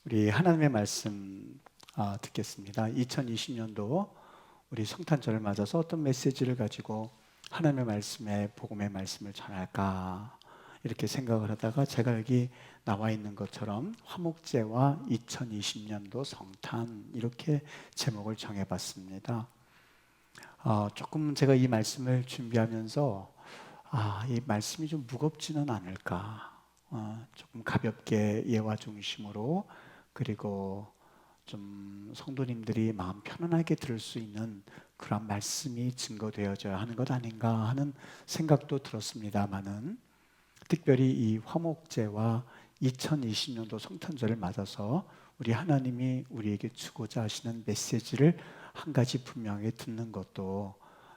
우리 하나님의 말씀 듣겠습니다. 2020년도 우리 성탄절을 맞아서 어떤 메시지를 가지고 하나님의 말씀에 복음의 말씀을 전할까 이렇게 생각을 하다가 제가 여기 나와 있는 것처럼 화목제와 2020년도 성탄 이렇게 제목을 정해봤습니다. 조금 제가 이 말씀을 준비하면서 이 말씀이 좀 무겁지는 않을까, 조금 가볍게 예화 중심으로, 그리고 좀 성도님들이 마음 편안하게 들을 수 있는 그런 말씀이 증거되어져야 하는 것 아닌가 하는 생각도 들었습니다만은, 특별히 이 화목제와 2020년도 성탄절을 맞아서 우리 하나님이 우리에게 주고자 하시는 메시지를 한 가지 분명히 듣는 것도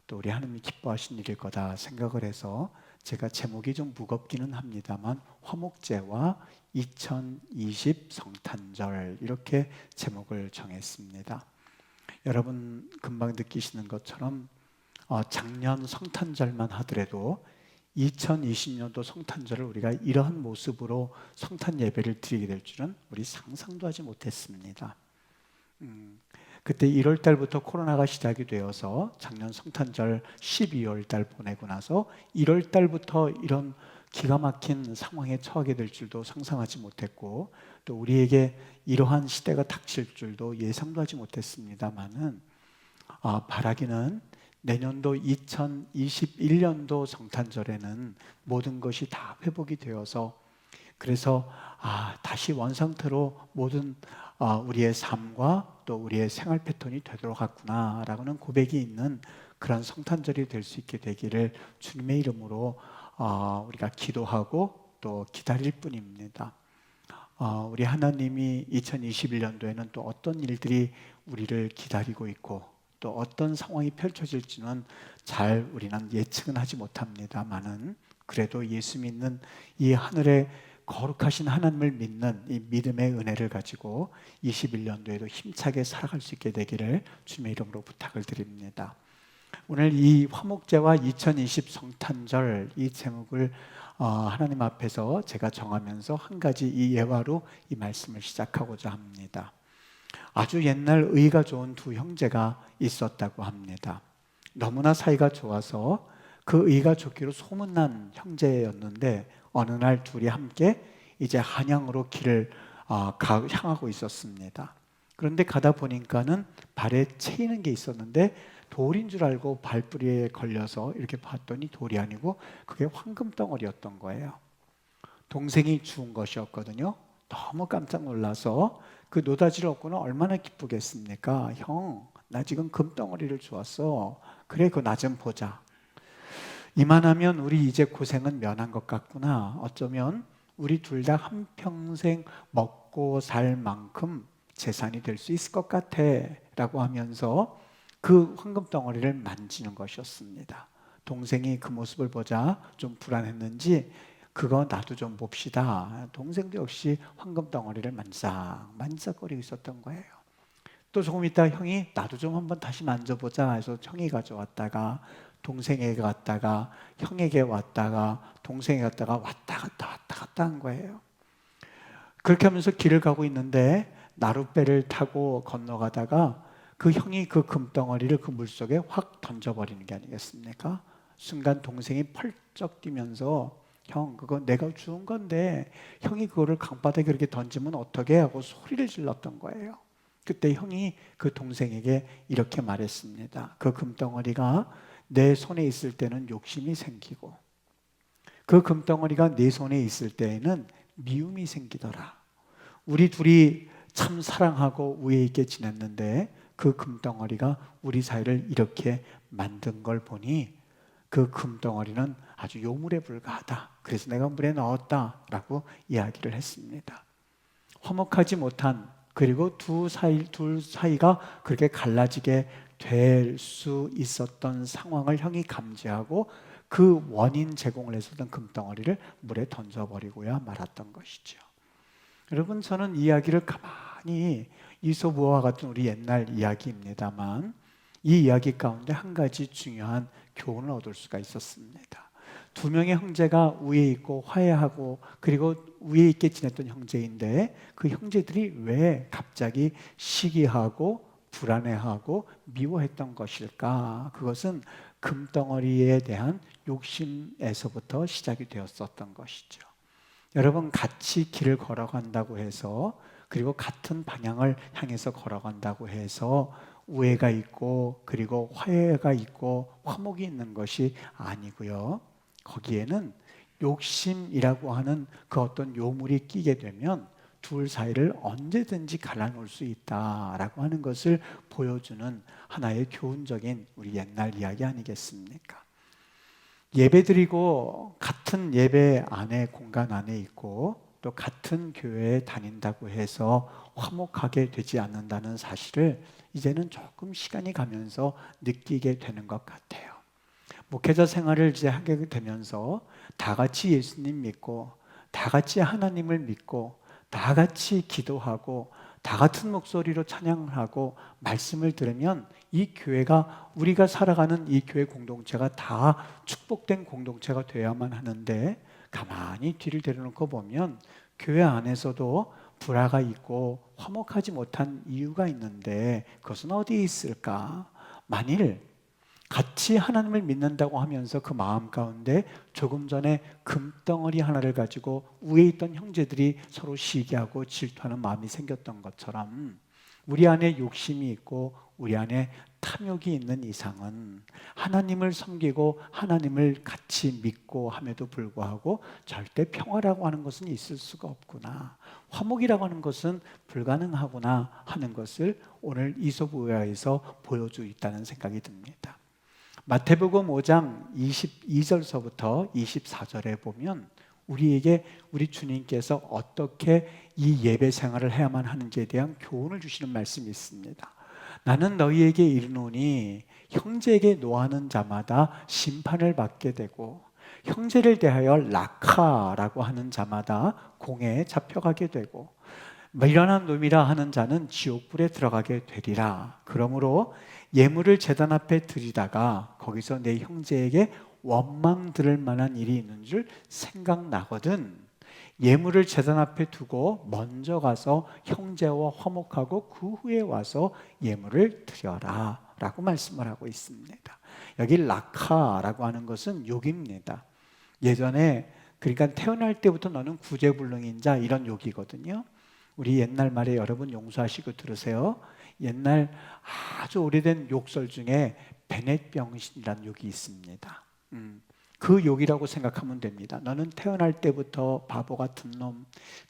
또 우리 하나님이 기뻐하신 일일 거다 생각을 해서 제가 제목이 좀 무겁기는 합니다만 화목제와 2020 성탄절 이렇게 제목을 정했습니다. 여러분 금방 느끼시는 것처럼 작년 성탄절만 하더라도 2020년도 성탄절을 우리가 이러한 모습으로 성탄 예배를 드리게 될 줄은 우리 상상도 하지 못했습니다. 그때 1월 달부터 코로나가 시작이 되어서 작년 성탄절 12월 달 보내고 나서 1월 달부터 이런 기가 막힌 상황에 처하게 될 줄도 상상하지 못했고, 또 우리에게 이러한 시대가 닥칠 줄도 예상도 하지 못했습니다만은, 바라기는 내년도 2021년도 성탄절에는 모든 것이 다 회복이 되어서, 그래서 다시 원상태로 모든 우리의 삶과 또 우리의 생활 패턴이 되도록 하구나라고는 고백이 있는 그런 성탄절이 될 수 있게 되기를 주님의 이름으로 우리가 기도하고 또 기다릴 뿐입니다. 우리 하나님이 2021년도에는 또 어떤 일들이 우리를 기다리고 있고 또 어떤 상황이 펼쳐질지는 잘 우리는 예측은 하지 못합니다만은, 그래도 예수 믿는 이 하늘의 거룩하신 하나님을 믿는 이 믿음의 은혜를 가지고 21년도에도 힘차게 살아갈 수 있게 되기를 주님의 이름으로 부탁을 드립니다. 오늘 이 화목제와 2020 성탄절 이 제목을 하나님 앞에서 제가 정하면서 한 가지 이 예화로 이 말씀을 시작하고자 합니다. 아주 옛날 의가 좋은 두 형제가 있었다고 합니다. 너무나 사이가 좋아서 그 의가 좋기로 소문난 형제였는데, 어느 날 둘이 함께 이제 한양으로 길을 향하고 있었습니다. 그런데 가다 보니까는 발에 채이는 게 있었는데 돌인 줄 알고 발뿌리에 걸려서 이렇게 봤더니 돌이 아니고 그게 황금 덩어리였던 거예요. 동생이 주운 것이었거든요. 너무 깜짝 놀라서 그 노다지를 얻고는 얼마나 기쁘겠습니까? 형, 나 지금 금덩어리를 주웠어. 그래, 그거 나 좀 보자. 이만하면 우리 이제 고생은 면한 것 같구나. 어쩌면 우리 둘 다 한평생 먹고 살 만큼 재산이 될 수 있을 것 같아 라고 하면서 그 황금 덩어리를 만지는 것이었습니다. 동생이 그 모습을 보자 좀 불안했는지 그거 나도 좀 봅시다. 동생도 역시 황금 덩어리를 만지작거리고 있었던 거예요. 또 조금 있다 형이 나도 좀 한번 다시 만져보자 해서 형이 가져왔다가 동생에게 갔다가 형에게 왔다가 동생에게 갔다가 왔다 갔다 한 거예요. 그렇게 하면서 길을 가고 있는데 나룻배를 타고 건너가다가 그 형이 그 금덩어리를 그 물속에 확 던져버리는 게 아니겠습니까? 순간 동생이 펄쩍 뛰면서 형, 그거 내가 주운 건데 형이 그거를 강바닥에 그렇게 던지면 어떡해 하고 소리를 질렀던 거예요. 그때 형이 그 동생에게 이렇게 말했습니다. 그 금덩어리가 내 손에 있을 때는 욕심이 생기고 그 금덩어리가 내 손에 있을 때에는 미움이 생기더라. 우리 둘이 참 사랑하고 우애 있게 지냈는데 그 금덩어리가 우리 사이를 이렇게 만든 걸 보니 그 금덩어리는 아주 요물에 불과하다. 그래서 내가 물에 넣었다라고 이야기를 했습니다. 화목하지 못한, 그리고 둘 사이가 그렇게 갈라지게 될 수 있었던 상황을 형이 감지하고 그 원인 제공을 했었던 금덩어리를 물에 던져버리고야 말았던 것이죠. 여러분, 저는 이야기를 가만히 이솝우화와 같은 우리 옛날 이야기입니다만 이 이야기 가운데 한 가지 중요한 교훈을 얻을 수가 있었습니다. 두 명의 형제가 위에 있고 화해하고 그리고 위에 있게 지냈던 형제인데 그 형제들이 왜 갑자기 시기하고 불안해하고 미워했던 것일까? 그것은 금덩어리에 대한 욕심에서부터 시작이 되었었던 것이죠. 여러분, 같이 길을 걸어간다고 해서 그리고 같은 방향을 향해서 걸어간다고 해서 우애가 있고 그리고 화해가 있고 화목이 있는 것이 아니고요. 거기에는 욕심이라고 하는 그 어떤 요물이 끼게 되면 둘 사이를 언제든지 갈라놓을 수 있다라고 하는 것을 보여주는 하나의 교훈적인 우리 옛날 이야기 아니겠습니까? 예배드리고 같은 예배 안에 공간 안에 있고 또 같은 교회에 다닌다고 해서 화목하게 되지 않는다는 사실을 이제는 조금 시간이 가면서 느끼게 되는 것 같아요. 목회자 생활을 이제 하게 되면서 다 같이 예수님 믿고 다 같이 하나님을 믿고 다 같이 기도하고 다 같은 목소리로 찬양을 하고 말씀을 들으면 이 교회가 우리가 살아가는 이 교회 공동체가 다 축복된 공동체가 되어야만 하는데 가만히 뒤를 데려놓고 보면 교회 안에서도 불화가 있고 화목하지 못한 이유가 있는데 그것은 어디에 있을까? 만일 같이 하나님을 믿는다고 하면서 그 마음 가운데 조금 전에 금덩어리 하나를 가지고 위에 있던 형제들이 서로 시기하고 질투하는 마음이 생겼던 것처럼 우리 안에 욕심이 있고 우리 안에 탐욕이 있는 이상은 하나님을 섬기고 하나님을 같이 믿고 함에도 불구하고 절대 평화라고 하는 것은 있을 수가 없구나, 화목이라고 하는 것은 불가능하구나 하는 것을 오늘 이솝우야에서 보여주고 있다는 생각이 듭니다. 마태복음 5장 22절서부터 24절에 보면 우리에게 우리 주님께서 어떻게 이 예배 생활을 해야만 하는지에 대한 교훈을 주시는 말씀이 있습니다. 나는 너희에게 이르노니 형제에게 노하는 자마다 심판을 받게 되고 형제를 대하여 락하라고 하는 자마다 공회에 잡혀가게 되고 미련한 놈이라 하는 자는 지옥불에 들어가게 되리라. 그러므로 예물을 제단 앞에 드리다가 거기서 내 형제에게 원망 들을 만한 일이 있는 줄 생각나거든 예물을 제단 앞에 두고 먼저 가서 형제와 화목하고 그 후에 와서 예물을 드려라 라고 말씀을 하고 있습니다. 여기 락하라고 하는 것은 욕입니다. 예전에 그러니까 태어날 때부터 너는 구제불능인 자 이런 욕이거든요. 우리 옛날 말에 여러분 용서하시고 들으세요. 옛날 아주 오래된 욕설 중에 베넷병신이라는 욕이 있습니다. 그 욕이라고 생각하면 됩니다. 너는 태어날 때부터 바보 같은 놈,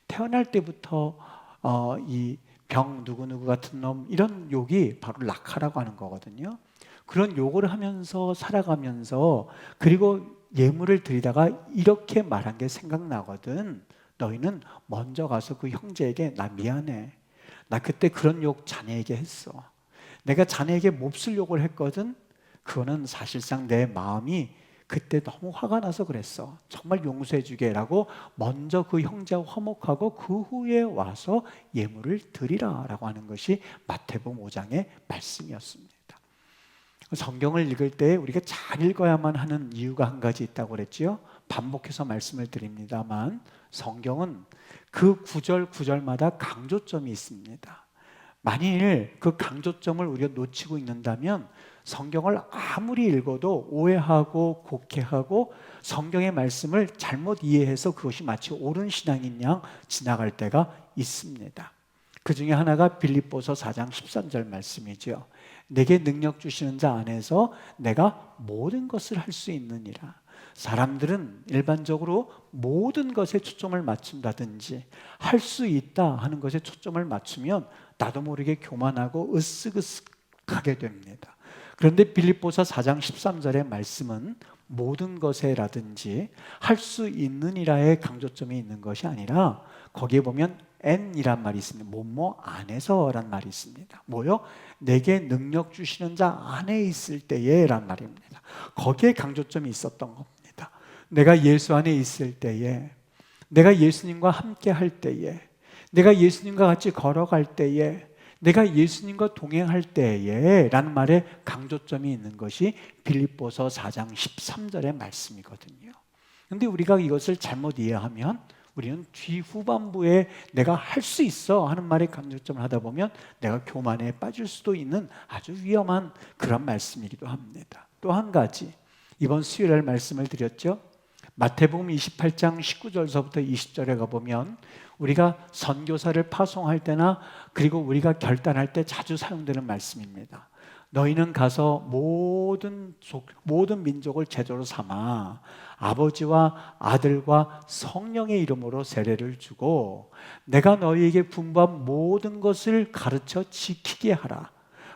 태어날 때부터 이 병 누구누구 같은 놈, 이런 욕이 바로 락하라고 하는 거거든요. 그런 욕을 하면서 살아가면서 그리고 예물을 드리다가 이렇게 말한 게 생각나거든. 너희는 먼저 가서 그 형제에게 나 미안해, 나 그때 그런 욕 자네에게 했어, 내가 자네에게 몹쓸 욕을 했거든. 그거는 사실상 내 마음이 그때 너무 화가 나서 그랬어, 정말 용서해 주게 라고 먼저 그 형제와 화목하고 그 후에 와서 예물을 드리라 라고 하는 것이 마태복음 5장의 말씀이었습니다. 성경을 읽을 때 우리가 잘 읽어야만 하는 이유가 한 가지 있다고 그랬죠. 반복해서 말씀을 드립니다만 성경은 그 구절 구절마다 강조점이 있습니다. 만일 그 강조점을 우리가 놓치고 있는다면 성경을 아무리 읽어도 오해하고 곡해하고 성경의 말씀을 잘못 이해해서 그것이 마치 옳은 신앙인 양 지나갈 때가 있습니다. 그 중에 하나가 빌립보서 4장 13절 말씀이죠. 내게 능력 주시는 자 안에서 내가 모든 것을 할 수 있느니라. 사람들은 일반적으로 모든 것에 초점을 맞춘다든지 할 수 있다 하는 것에 초점을 맞추면 나도 모르게 교만하고 으쓱으쓱하게 됩니다. 그런데 빌립보서 4장 13절의 말씀은 모든 것에라든지 할 수 있느니라의 강조점이 있는 것이 아니라 거기에 보면 N이란 말이 있습니다. 뭐뭐 안에서란 말이 있습니다. 뭐요? 내게 능력 주시는 자 안에 있을 때에 란 말입니다. 거기에 강조점이 있었던 겁니다. 내가 예수 안에 있을 때에, 내가 예수님과 함께 할 때에, 내가 예수님과 같이 걸어갈 때에, 내가 예수님과 동행할 때에 라는 말에 강조점이 있는 것이 빌립보서 4장 13절의 말씀이거든요. 근데 우리가 이것을 잘못 이해하면 우리는 뒤 후반부에 내가 할 수 있어 하는 말에 강조점을 하다 보면 내가 교만에 빠질 수도 있는 아주 위험한 그런 말씀이기도 합니다. 또 한 가지, 이번 수요일날 말씀을 드렸죠. 마태복음 28장 19절서부터 20절에 가보면 우리가 선교사를 파송할 때나 그리고 우리가 결단할 때 자주 사용되는 말씀입니다. 너희는 가서 모든 민족을 제자로 삼아 아버지와 아들과 성령의 이름으로 세례를 주고 내가 너희에게 분부한 모든 것을 가르쳐 지키게 하라.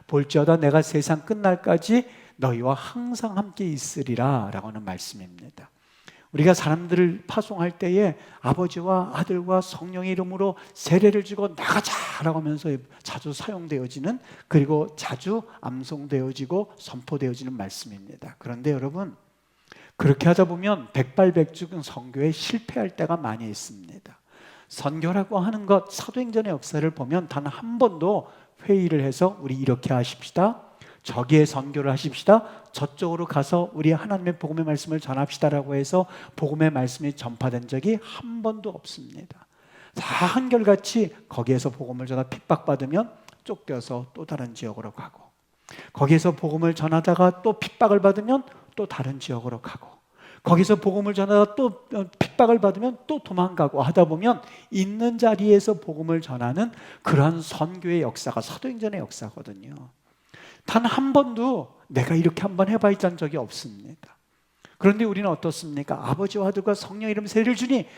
볼지어다 내가 세상 끝날까지 너희와 항상 함께 있으리라 라고 하는 말씀입니다. 우리가 사람들을 파송할 때에 아버지와 아들과 성령의 이름으로 세례를 주고 나가자 라고 하면서 자주 사용되어지는, 그리고 자주 암송되어지고 선포되어지는 말씀입니다. 그런데 여러분, 그렇게 하다 보면 백발백중 선교에 실패할 때가 많이 있습니다. 선교라고 하는 것, 사도행전의 역사를 보면 단 한 번도 회의를 해서 우리 이렇게 하십시다, 저기에 선교를 하십시다, 저쪽으로 가서 우리 하나님의 복음의 말씀을 전합시다라고 해서 복음의 말씀이 전파된 적이 한 번도 없습니다. 다 한결같이 거기에서 복음을 전하 핍박받으면 쫓겨서 또 다른 지역으로 가고, 거기에서 복음을 전하다가 또 핍박을 받으면 또 다른 지역으로 가고, 거기서 복음을 전하다가 또 핍박을 받으면 또 도망가고 하다 보면 있는 자리에서 복음을 전하는 그러한 선교의 역사가 사도행전의 역사거든요. 단 한 번도 내가 이렇게 한번 해봐야지 적이 없습니다. 그런데 우리는 어떻습니까? 아버지와 아들과 성령 이름 세례를 주니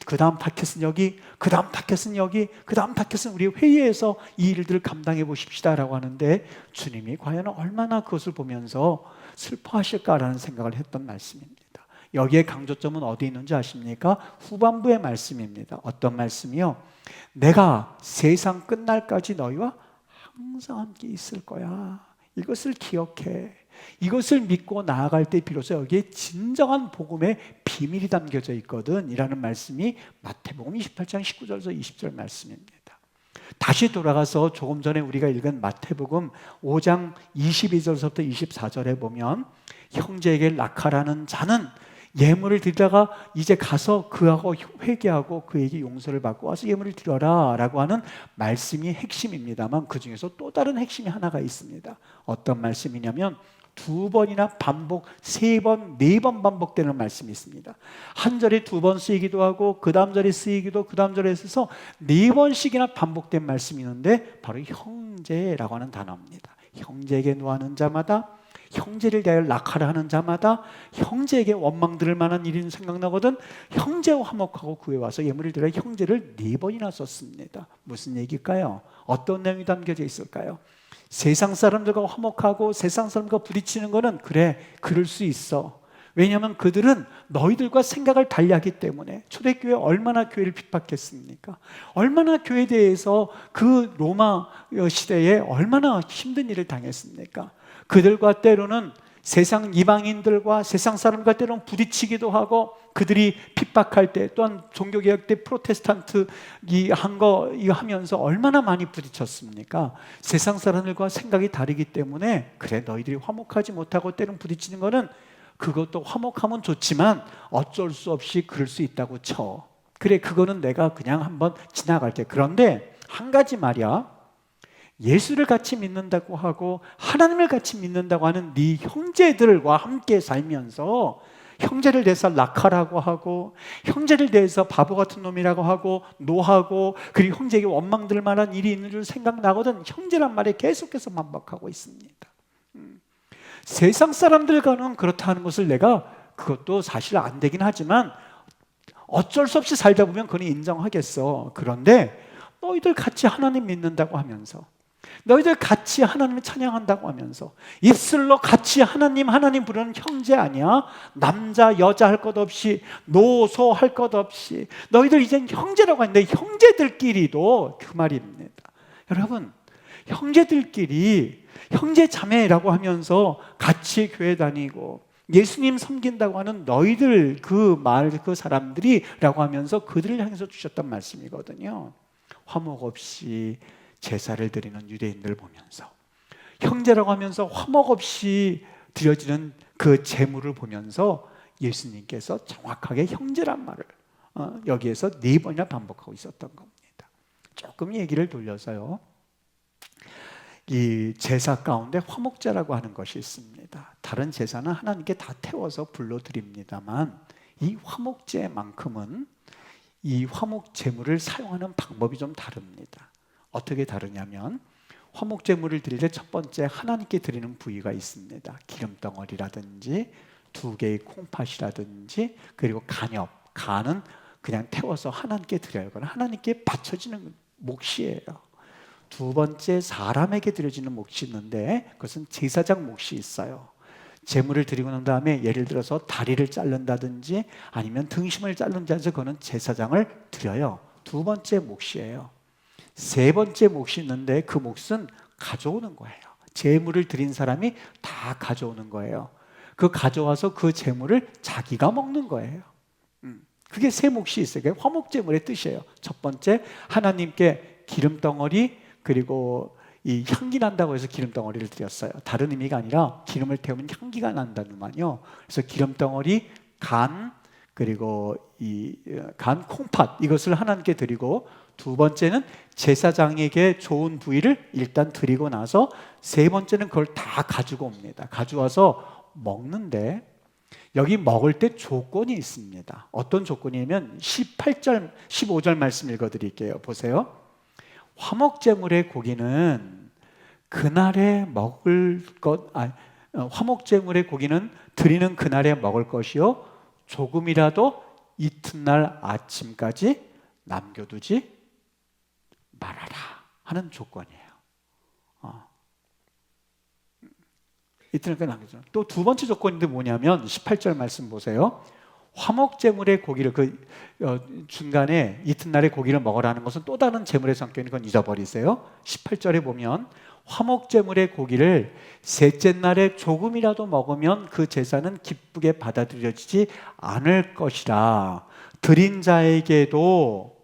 그 다음 타켓은 여기, 그 다음 타켓은 여기, 그 다음 타켓은 우리 회의에서 이 일들을 감당해 보십시다 라고 하는데 주님이 과연 얼마나 그것을 보면서 슬퍼하실까라는 생각을 했던 말씀입니다. 여기에 강조점은 어디 있는지 아십니까? 후반부의 말씀입니다. 어떤 말씀이요? 내가 세상 끝날까지 너희와 항상 함께 있을 거야. 이것을 기억해. 이것을 믿고 나아갈 때 비로소 여기에 진정한 복음의 비밀이 담겨져 있거든 이라는 말씀이 마태복음 28장 19절에서 20절 말씀입니다. 다시 돌아가서 조금 전에 우리가 읽은 마태복음 5장 22절부터 24절에 보면 형제에게 라카라는 자는 예물을 드리다가 이제 가서 그하고 회개하고 그에게 용서를 받고 와서 예물을 드려라 라고 하는 말씀이 핵심입니다만 그 중에서 또 다른 핵심이 하나가 있습니다. 어떤 말씀이냐면 두 번이나 반복, 세 번, 네 번 반복되는 말씀이 있습니다. 한 절에 두 번 쓰이기도 하고 그 다음 절에 쓰이기도, 그 다음 절에 써서 네 번씩이나 반복된 말씀이 있는데 바로 형제라고 하는 단어입니다. 형제에게 노하는 자마다, 형제를 대하여 낙하라 하는 자마다, 형제에게 원망 들을 만한 일이 생각나거든 형제와 화목하고 구해 와서 예물을 드려 형제를 네 번이나 썼습니다. 무슨 얘기일까요? 어떤 내용이 담겨져 있을까요? 세상 사람들과 화목하고 세상 사람과 부딪히는 거는 그래, 그럴 수 있어. 왜냐하면 그들은 너희들과 생각을 달리하기 때문에. 초대교회 얼마나 교회를 핍박했습니까? 얼마나 교회에 대해서 그 로마 시대에 얼마나 힘든 일을 당했습니까? 그들과 때로는 세상 이방인들과 세상 사람과 때로는 부딪히기도 하고, 그들이 핍박할 때, 또한 종교개혁 때 프로테스탄트 이거 하면서 얼마나 많이 부딪혔습니까? 세상 사람들과 생각이 다르기 때문에 그래, 너희들이 화목하지 못하고 때로는 부딪히는 거는 그것도 화목하면 좋지만 어쩔 수 없이 그럴 수 있다고 쳐. 그래, 그거는 내가 그냥 한번 지나갈게. 그런데 한 가지 말이야, 예수를 같이 믿는다고 하고 하나님을 같이 믿는다고 하는 네 형제들과 함께 살면서 형제를 대해서 낙하라고 하고, 형제를 대해서 바보 같은 놈이라고 하고 노하고, 그리고 형제에게 원망들 만한 일이 있는 줄 생각나거든 형제란 말에 계속해서 반복하고 있습니다. 세상 사람들과는 그렇다는 것을 내가, 그것도 사실 안 되긴 하지만 어쩔 수 없이 살다 보면 그건 인정하겠어. 그런데 너희들 같이 하나님 믿는다고 하면서, 너희들 같이 하나님을 찬양한다고 하면서 입술로 같이 하나님 부르는 형제 아니야? 남자 여자 할 것 없이, 노소 할 것 없이 너희들 이젠 형제라고 하는데 형제들끼리도 그 말입니다. 여러분, 형제들끼리 형제 자매라고 하면서 같이 교회 다니고 예수님 섬긴다고 하는 너희들 그 사람들이라고 하면서 그들을 향해서 주셨던 말씀이거든요. 화목 없이 제사를 드리는 유대인들 보면서, 형제라고 하면서 화목 없이 드려지는 그 제물을 보면서 예수님께서 정확하게 형제란 말을 여기에서 4번이나 반복하고 있었던 겁니다. 조금 얘기를 돌려서요, 이 제사 가운데 화목제라고 하는 것이 있습니다. 다른 제사는 하나님께 다 태워서 불러드립니다만 이 화목제만큼은 이 화목제물을 사용하는 방법이 좀 다릅니다. 어떻게 다르냐면, 화목제물을 드릴 때 첫 번째 하나님께 드리는 부위가 있습니다. 기름덩어리라든지 2개의 콩팥이라든지, 그리고 간은 그냥 태워서 하나님께 드려요. 그건 하나님께 바쳐지는 몫이에요. 두 번째, 사람에게 드려지는 몫이 있는데 그것은 제사장 몫이 있어요. 제물을 드리고 난 다음에 예를 들어서 다리를 자른다든지 아니면 등심을 자른다든지 그거는 제사장을 드려요. 두 번째 몫이에요. 세 번째 몫이 있는데 그 몫은 가져오는 거예요. 제물을 드린 사람이 다 가져오는 거예요. 그 가져와서 그 제물을 자기가 먹는 거예요. 그게 세 몫이 있어요. 그게 화목제물의 뜻이에요. 첫 번째, 하나님께 기름덩어리, 그리고 이 향기 난다고 해서 기름덩어리를 드렸어요. 다른 의미가 아니라 기름을 태우면 향기가 난다는 말이요. 그래서 기름덩어리, 간, 그리고 이 간 콩팥, 이것을 하나님께 드리고, 두 번째는 제사장에게 좋은 부위를 일단 드리고 나서 세 번째는 그걸 다 가지고 옵니다. 가져와서 먹는데 여기 먹을 때 조건이 있습니다. 어떤 조건이냐면 18절, 15절 말씀 읽어드릴게요. 보세요. 화목제물의 고기는 그날에 먹을 것, 화목제물의 고기는 드리는 그날에 먹을 것이요, 조금이라도 이튿날 아침까지 남겨두지 말아라 하는 조건이에요. 이틀까지 남겨두라. 또 두 번째 조건인데 뭐냐면 18절 말씀 보세요. 화목제물의 고기를 중간에 이튿날에 고기를 먹으라는 것은 또 다른 제물의 성격인 건 잊어버리세요. 18절에 보면 화목제물의 고기를 셋째 날에 조금이라도 먹으면 그 제사는 기쁘게 받아들여지지 않을 것이라. 드린 자에게도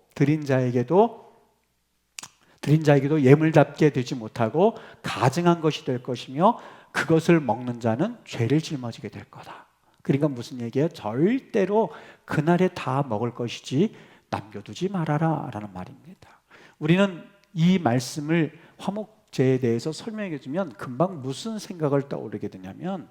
예물답게 되지 못하고 가증한 것이 될 것이며 그것을 먹는 자는 죄를 짊어지게 될 거다. 그러니까 무슨 얘기예요? 절대로 그날에 다 먹을 것이지 남겨두지 말아라 라는 말입니다. 우리는 이 말씀을 화목제에 대해서 설명해 주면 금방 무슨 생각을 떠오르게 되냐면,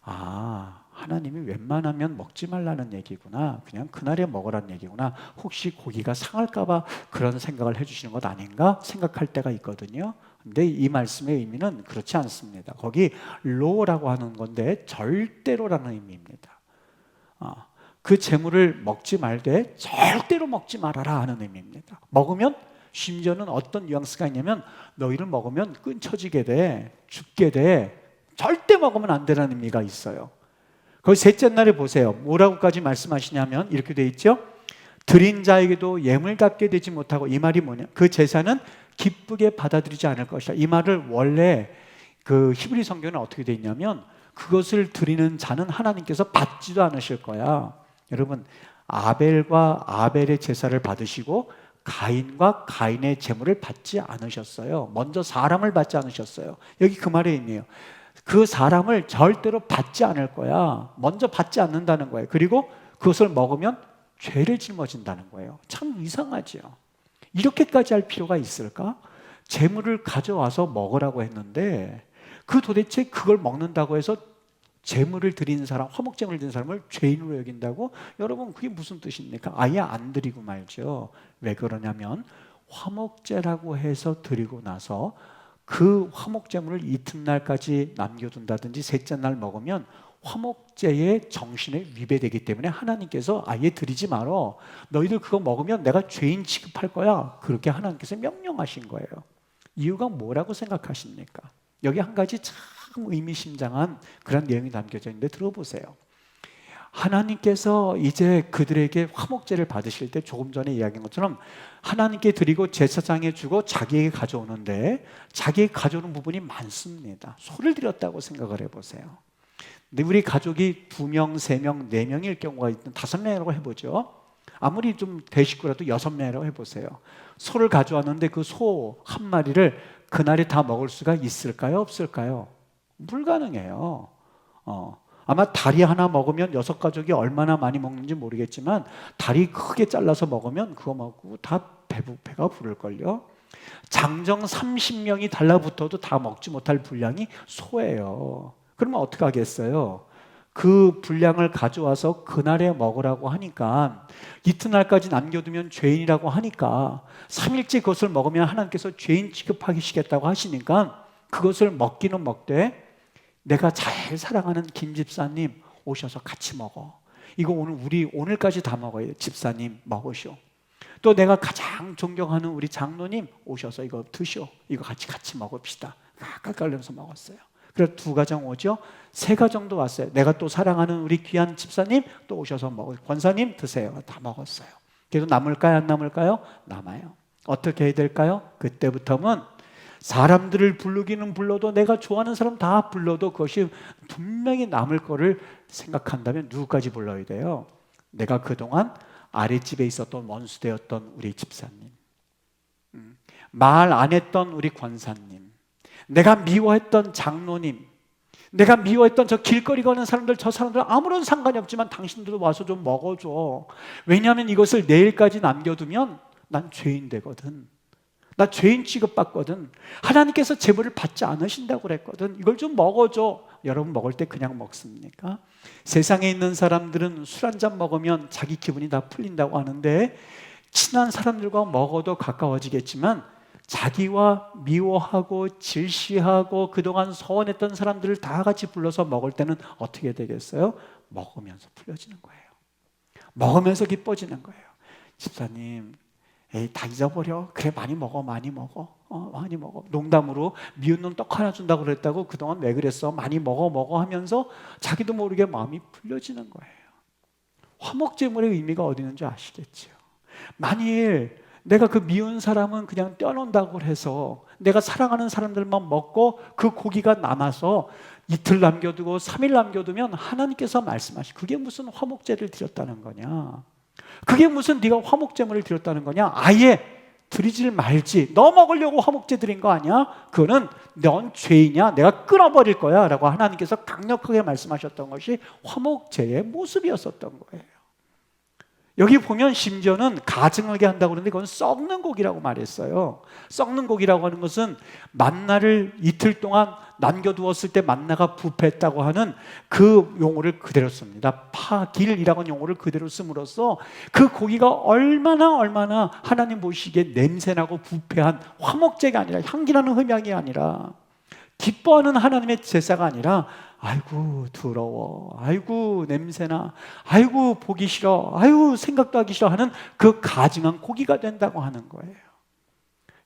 하나님이 웬만하면 먹지 말라는 얘기구나, 그냥 그날에 먹으라는 얘기구나, 혹시 고기가 상할까 봐 그런 생각을 해주시는 것 아닌가 생각할 때가 있거든요. 근데 이 말씀의 의미는 그렇지 않습니다. 거기 로라고 하는 건데 절대로라는 의미입니다. 그 재물을 먹지 말되 절대로 먹지 말아라 하는 의미입니다. 먹으면, 심지어는 어떤 뉘앙스가 있냐면 너희를 먹으면 끊쳐지게 돼, 죽게 돼, 절대 먹으면 안 되라는 의미가 있어요. 그 셋째 날에 보세요. 뭐라고까지 말씀하시냐면 이렇게 돼 있죠. 드린 자에게도 예물 갖게 되지 못하고, 이 말이 뭐냐, 그 제사는 기쁘게 받아들이지 않을 것이다. 이 말을 원래 그 히브리 성경은 어떻게 돼 있냐면 그것을 드리는 자는 하나님께서 받지도 않으실 거야. 여러분, 아벨과 아벨의 제사를 받으시고 가인과 가인의 제물을 받지 않으셨어요. 먼저 사람을 받지 않으셨어요. 여기 그 말의 의미예요. 그 사람을 절대로 받지 않을 거야. 먼저 받지 않는다는 거예요. 그리고 그것을 먹으면 죄를 짊어진다는 거예요. 참 이상하죠. 이렇게까지 할 필요가 있을까? 제물을 가져와서 먹으라고 했는데 그 도대체 그걸 먹는다고 해서 제물을 드린 사람, 화목제물을 드린 사람을 죄인으로 여긴다고? 여러분, 그게 무슨 뜻입니까? 아예 안 드리고 말죠. 왜 그러냐면 화목제라고 해서 드리고 나서 그 화목제물을 이튿날까지 남겨둔다든지 셋째 날 먹으면 화목제의 정신에 위배되기 때문에 하나님께서 아예 드리지 말어, 너희들 그거 먹으면 내가 죄인 취급할 거야, 그렇게 하나님께서 명령하신 거예요. 이유가 뭐라고 생각하십니까? 여기 한 가지 참 의미심장한 그런 내용이 담겨져 있는데 들어보세요. 하나님께서 이제 그들에게 화목제를 받으실 때 조금 전에 이야기한 것처럼 하나님께 드리고 제사장에 주고 자기에게 가져오는데 자기에게 가져오는 부분이 많습니다. 소를 드렸다고 생각을 해보세요. 근데 우리 가족이 2명, 3명, 4명일 경우가 있든 5명이라고 해보죠. 아무리 좀 대식구라도 6명이라고 해보세요. 소를 가져왔는데 그 소 한 마리를 그날에 다 먹을 수가 있을까요? 없을까요? 불가능해요. 아마 다리 하나 먹으면 6가족이 얼마나 많이 먹는지 모르겠지만 다리 크게 잘라서 먹으면 그거 먹고 다 배가 부를걸요. 장정 30명이 달라붙어도 다 먹지 못할 분량이 소예요. 그러면 어떻게 하겠어요? 그 분량을 가져와서 그날에 먹으라고 하니까, 이튿날까지 남겨두면 죄인이라고 하니까 3일째 그것을 먹으면 하나님께서 죄인 취급하시겠다고 하시니까 그것을 먹기는 먹되, 내가 잘 사랑하는 김 집사님 오셔서 같이 먹어. 이거 오늘까지 다 먹어요. 집사님 먹으시오. 또 내가 가장 존경하는 우리 장로님 오셔서 이거 드시오. 이거 같이 먹읍시다. 깔깔거리면서 먹었어요. 그래서 2가정 오죠. 3가정도 왔어요. 내가 또 사랑하는 우리 귀한 집사님 또 오셔서 먹어요. 권사님 드세요. 다 먹었어요. 그래도 남을까요? 안 남을까요? 남아요. 어떻게 해야 될까요? 그때부터는 사람들을 부르기는 불러도, 내가 좋아하는 사람 다 불러도 그것이 분명히 남을 거를 생각한다면 누구까지 불러야 돼요? 내가 그동안 아랫집에 있었던 원수되었던 우리 집사님, 말 안 했던 우리 권사님, 내가 미워했던 장로님, 내가 미워했던 저 길거리 걷는 사람들, 저 사람들 아무런 상관이 없지만 당신들도 와서 좀 먹어줘. 왜냐하면 이것을 내일까지 남겨두면 난 죄인 되거든. 나 죄인 취급받거든. 하나님께서 제물을 받지 않으신다고 그랬거든. 이걸 좀 먹어줘. 여러분, 먹을 때 그냥 먹습니까? 세상에 있는 사람들은 술 한잔 먹으면 자기 기분이 다 풀린다고 하는데, 친한 사람들과 먹어도 가까워지겠지만 자기와 미워하고 질시하고 그동안 서운했던 사람들을 다 같이 불러서 먹을 때는 어떻게 되겠어요? 먹으면서 풀려지는 거예요. 먹으면서 기뻐지는 거예요. 집사님, 에이, 다 잊어버려. 그래, 많이 먹어. 많이 먹어. 많이 먹어. 농담으로 미운 놈 떡 하나 준다고 그랬다고 그동안 왜 그랬어? 많이 먹어 하면서 자기도 모르게 마음이 풀려지는 거예요. 화목제물의 의미가 어디 있는지 아시겠죠? 만일 내가 그 미운 사람은 그냥 떼어놓는다고 해서 내가 사랑하는 사람들만 먹고 그 고기가 남아서 이틀 남겨두고 3일 남겨두면 하나님께서 말씀하시, 그게 무슨 화목제를 드렸다는 거냐? 그게 무슨 네가 화목제물을 드렸다는 거냐? 아예 드리질 말지. 너 먹으려고 화목제 드린 거 아니야? 그거는 넌 죄이냐? 내가 끊어버릴 거야 라고 하나님께서 강력하게 말씀하셨던 것이 화목제의 모습이었었던 거예요. 여기 보면 심지어는 가증하게 한다고 그러는데 그건 썩는 고기라고 말했어요. 썩는 고기라고 하는 것은 만나를 이틀 동안 남겨두었을 때 만나가 부패했다고 하는 그 용어를 그대로 씁니다. 파길이라고 하는 용어를 그대로 씀으로써 그 고기가 얼마나 하나님 보시기에 냄새나고 부패한 화목제가 아니라, 향기나는 흠양이 아니라, 기뻐하는 하나님의 제사가 아니라, 아이고 더러워, 아이고 냄새나, 아이고 보기 싫어, 아이고 생각도 하기 싫어 하는 그 가증한 고기가 된다고 하는 거예요.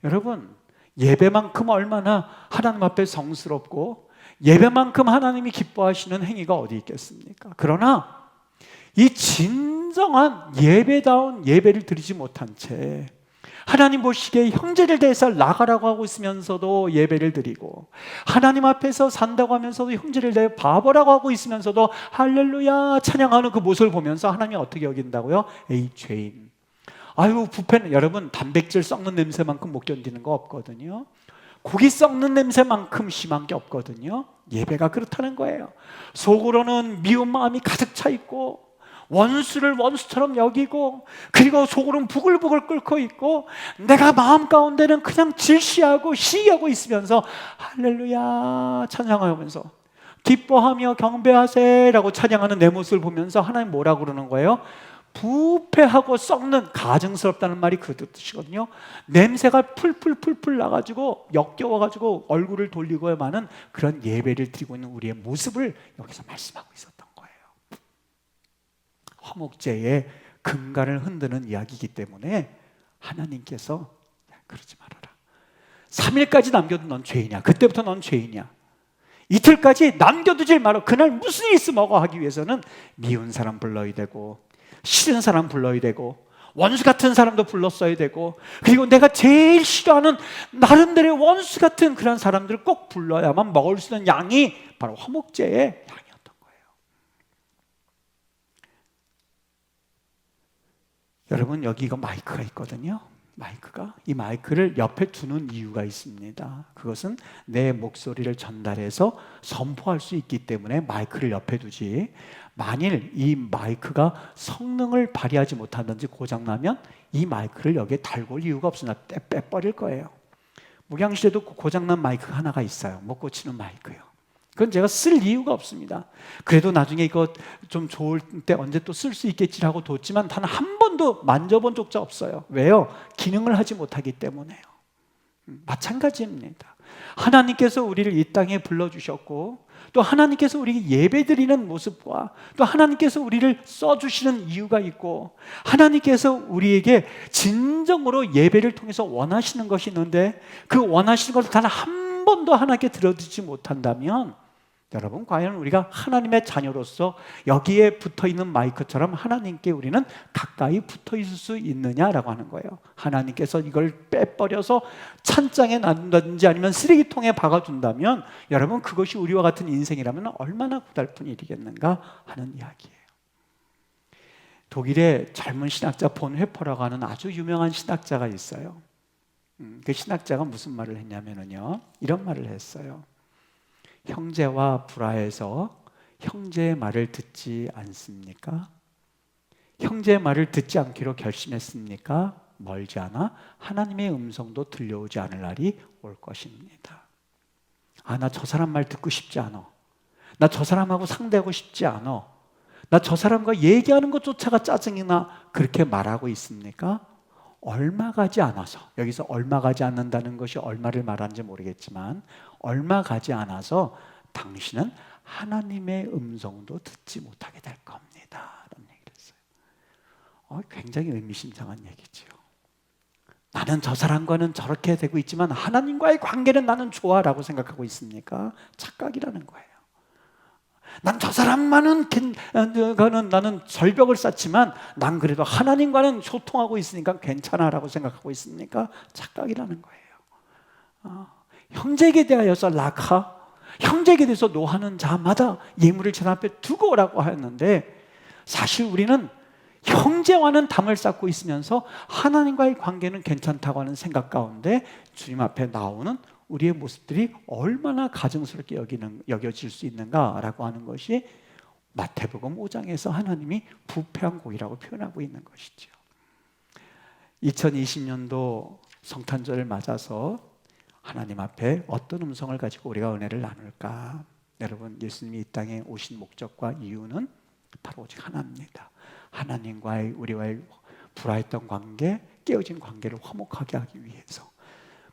여러분, 예배만큼 얼마나 하나님 앞에 성스럽고 예배만큼 하나님이 기뻐하시는 행위가 어디 있겠습니까? 그러나 이 진정한 예배다운 예배를 드리지 못한 채 하나님 보시기에 형제를 대해서 나가라고 하고 있으면서도 예배를 드리고, 하나님 앞에서 산다고 하면서도 형제를 대해 바보라고 하고 있으면서도 할렐루야 찬양하는 그 모습을 보면서 하나님이 어떻게 여긴다고요? 에이 죄인, 아유 부패는, 여러분 단백질 썩는 냄새만큼 못 견디는 거 없거든요. 고기 썩는 냄새만큼 심한 게 없거든요. 예배가 그렇다는 거예요. 속으로는 미운 마음이 가득 차 있고, 원수를 원수처럼 여기고, 그리고 속으로는 부글부글 끓고 있고, 내가 마음 가운데는 그냥 질시하고 시기하고 있으면서 할렐루야 찬양하면서 기뻐하며 경배하세라고 찬양하는 내 모습을 보면서 하나님 뭐라고 그러는 거예요? 부패하고 썩는, 가증스럽다는 말이 그 뜻이거든요. 냄새가 풀풀 나가지고 역겨워가지고 얼굴을 돌리고야만은 그런 예배를 드리고 있는 우리의 모습을 여기서 말씀하고 있었던 거예요. 화목제의 근간을 흔드는 이야기이기 때문에 하나님께서 그러지 말아라. 3일까지 남겨도 넌 죄이냐? 그때부터 넌 죄이냐? 이틀까지 남겨두질 말아. 그날 무슨 일 있어 먹어 하기 위해서는 미운 사람 불러야 되고, 싫은 사람 불러야 되고, 원수 같은 사람도 불렀어야 되고, 그리고 내가 제일 싫어하는 나름대로의 원수 같은 그런 사람들을 꼭 불러야만 먹을 수 있는 양이 바로 화목제의 양이었던 거예요. 여러분, 여기 이거 마이크가 있거든요. 이 마이크를 옆에 두는 이유가 있습니다. 그것은 내 목소리를 전달해서 선포할 수 있기 때문에 마이크를 옆에 두지, 만일 이 마이크가 성능을 발휘하지 못하든지 고장나면 이 마이크를 여기에 달고 올 이유가 없으나 빼버릴 거예요. 목양실에도 고장난 마이크가 하나가 있어요. 못 고치는 마이크요. 그건 제가 쓸 이유가 없습니다. 그래도 나중에 이거 좀 좋을 때 언제 또 쓸 수 있겠지 하고 뒀지만 단 한 번도 만져본 적자 없어요. 왜요? 기능을 하지 못하기 때문에요. 마찬가지입니다. 하나님께서 우리를 이 땅에 불러주셨고, 또 하나님께서 우리에게 예배드리는 모습과 또 하나님께서 우리를 써주시는 이유가 있고, 하나님께서 우리에게 진정으로 예배를 통해서 원하시는 것이 있는데, 그 원하시는 것을 단 한 번도 하나님께 들어주지 못한다면, 여러분, 과연 우리가 하나님의 자녀로서 여기에 붙어있는 마이크처럼 하나님께 우리는 가까이 붙어있을 수 있느냐라고 하는 거예요. 하나님께서 이걸 빼버려서 찬장에 놔둔다든지 아니면 쓰레기통에 박아둔다면, 여러분, 그것이 우리와 같은 인생이라면 얼마나 고달픈 일이겠는가 하는 이야기예요. 독일의 젊은 신학자 본 회퍼라고 하는 아주 유명한 신학자가 있어요. 그 신학자가 무슨 말을 했냐면요, 이런 말을 했어요. 형제와 불화해서 형제의 말을 듣지 않습니까? 형제의 말을 듣지 않기로 결심했습니까? 멀지 않아 하나님의 음성도 들려오지 않을 날이 올 것입니다. 나 저 사람 말 듣고 싶지 않아. 나 저 사람하고 상대하고 싶지 않아. 나 저 사람과 얘기하는 것조차가 짜증이 나. 그렇게 말하고 있습니까? 얼마 가지 않아서, 여기서 얼마 가지 않는다는 것이 얼마를 말하는지 모르겠지만, 얼마 가지 않아서 당신은 하나님의 음성도 듣지 못하게 될 겁니다 라는 얘기를 했어요. 굉장히 의미심장한 얘기죠. 나는 저 사람과는 저렇게 되고 있지만 하나님과의 관계는 나는 좋아 라고 생각하고 있습니까? 착각이라는 거예요. 난 저 사람만은 나는 절벽을 쌓지만 난 그래도 하나님과는 소통하고 있으니까 괜찮아 라고 생각하고 있습니까? 착각이라는 거예요. 형제에게 대하여서 락하, 형제에게 대해서 노하는 자마다 예물을 제단 앞에 두고 오라고 하였는데, 사실 우리는 형제와는 담을 쌓고 있으면서 하나님과의 관계는 괜찮다고 하는 생각 가운데 주님 앞에 나오는 우리의 모습들이 얼마나 가증스럽게 여겨질 수 있는가라고 하는 것이 마태복음 5장에서 하나님이 부패한 곡이라고 표현하고 있는 것이죠. 2020년도 성탄절을 맞아서 하나님 앞에 어떤 음성을 가지고 우리가 은혜를 나눌까? 여러분, 예수님이 이 땅에 오신 목적과 이유는 바로 오직 하나입니다. 하나님과의 우리와의 불화했던 관계, 깨어진 관계를 화목하게 하기 위해서,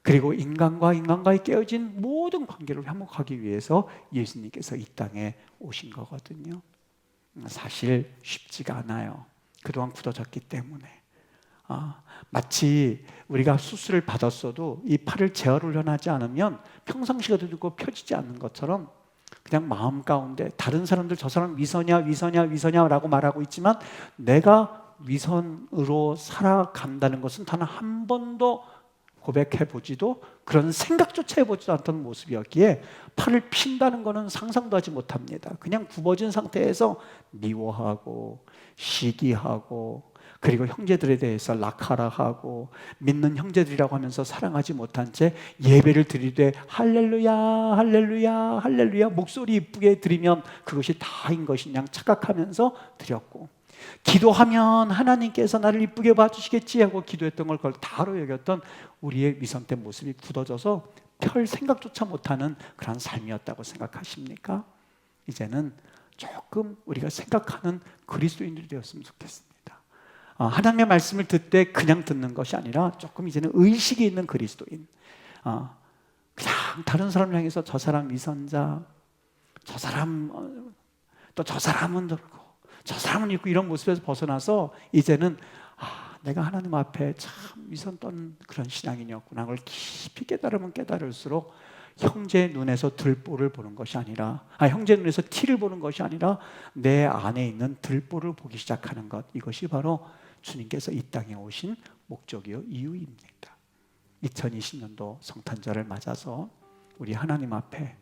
그리고 인간과의 깨어진 모든 관계를 화목하기 위해서 예수님께서 이 땅에 오신 거거든요. 사실 쉽지가 않아요. 그동안 굳어졌기 때문에. 마치 우리가 수술을 받았어도 이 팔을 재활훈련하지 않으면 평상시가 되고 펴지지 않는 것처럼, 그냥 마음 가운데 다른 사람들 저 사람 위선이야라고 말하고 있지만 내가 위선으로 살아간다는 것은 단 한 번도 고백해보지도, 그런 생각조차 해보지도 않던 모습이었기에 팔을 핀다는 것은 상상도 하지 못합니다. 그냥 굽어진 상태에서 미워하고 시기하고, 그리고 형제들에 대해서 낙하라 하고, 믿는 형제들이라고 하면서 사랑하지 못한 채 예배를 드리되 할렐루야 할렐루야 할렐루야 목소리 이쁘게 드리면 그것이 다인 것이 그냥 착각하면서 드렸고, 기도하면 하나님께서 나를 이쁘게 봐주시겠지 하고 기도했던 걸 그걸 다로 여겼던 우리의 위선된 모습이 굳어져서 별 생각조차 못하는 그런 삶이었다고 생각하십니까? 이제는 조금 우리가 생각하는 그리스도인들이 되었으면 좋겠습니다. 하나님의 말씀을 듣되 그냥 듣는 것이 아니라 조금 이제는 의식이 있는 그리스도인, 그냥 다른 사람을 향해서 저 사람 위선자, 저 사람 또 저 사람은 그렇고 저 사람은 있고, 이런 모습에서 벗어나서 이제는 내가 하나님 앞에 참 위선 떠는 그런 신앙인이었구나, 그걸 깊이 깨달으면 깨달을수록 형제 눈에서 들보를 보는 것이 아니라, 형제 눈에서 티를 보는 것이 아니라 내 안에 있는 들보를 보기 시작하는 것, 이것이 바로 주님께서 이 땅에 오신 목적이요 이유입니다. 2020년도 성탄절을 맞아서 우리 하나님 앞에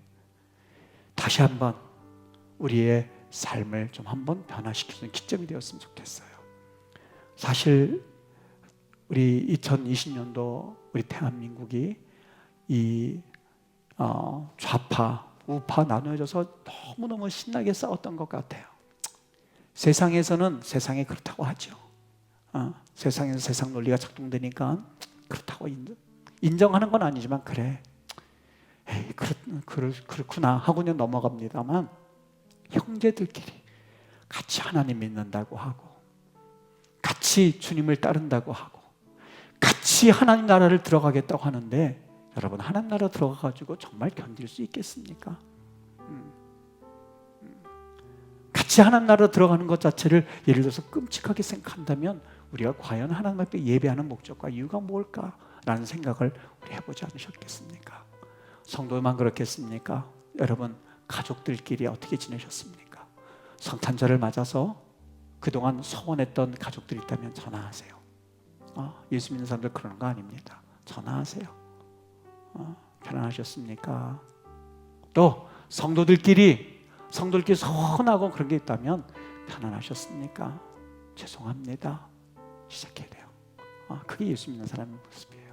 다시 한번 우리의 삶을 좀 한번 변화시키는 기점이 되었으면 좋겠어요. 사실 우리 2020년도 우리 대한민국이 이 좌파, 우파 나누어져서 너무너무 신나게 싸웠던 것 같아요. 세상에서는 세상이 그렇다고 하죠. 세상에서 세상 논리가 작동되니까 그렇다고 인정하는 건 아니지만 그래, 에이, 그렇구나 하고 그냥 넘어갑니다만, 형제들끼리 같이 하나님 믿는다고 하고 같이 주님을 따른다고 하고 같이 하나님 나라를 들어가겠다고 하는데, 여러분 하나님 나라 들어가가지고 정말 견딜 수 있겠습니까? 같이 하나님 나라 들어가는 것 자체를 예를 들어서 끔찍하게 생각한다면 우리가 과연 하나님 앞에 예배하는 목적과 이유가 뭘까라는 생각을 우리 해보지 않으셨겠습니까? 성도만 그렇겠습니까? 여러분 가족들끼리 어떻게 지내셨습니까? 성탄절을 맞아서 그동안 서운했던 가족들이 있다면 전화하세요. 예수 믿는 사람들 그러는 거 아닙니다. 전화하세요. 편안하셨습니까? 또 성도들끼리 서운하고 그런 게 있다면 편안하셨습니까? 죄송합니다. 시작해야 돼요. 그게 예수 믿는 사람의 모습이에요.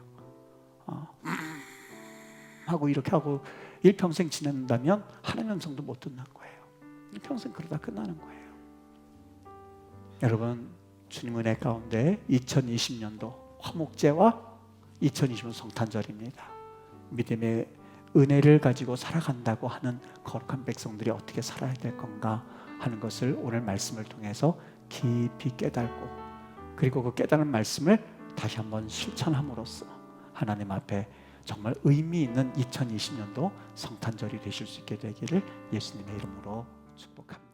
하고 이렇게 하고 일평생 지낸다면 하나님 음성도 못 듣는 거예요. 일평생 그러다 끝나는 거예요. 여러분 주님 은혜 가운데 2020년도 화목제와 2020년 성탄절입니다. 믿음의 은혜를 가지고 살아간다고 하는 거룩한 백성들이 어떻게 살아야 될 건가 하는 것을 오늘 말씀을 통해서 깊이 깨닫고, 그리고 그 깨달은 말씀을 다시 한번 실천함으로써 하나님 앞에 정말 의미 있는 2020년도 성탄절이 되실 수 있게 되기를 예수님의 이름으로 축복합니다.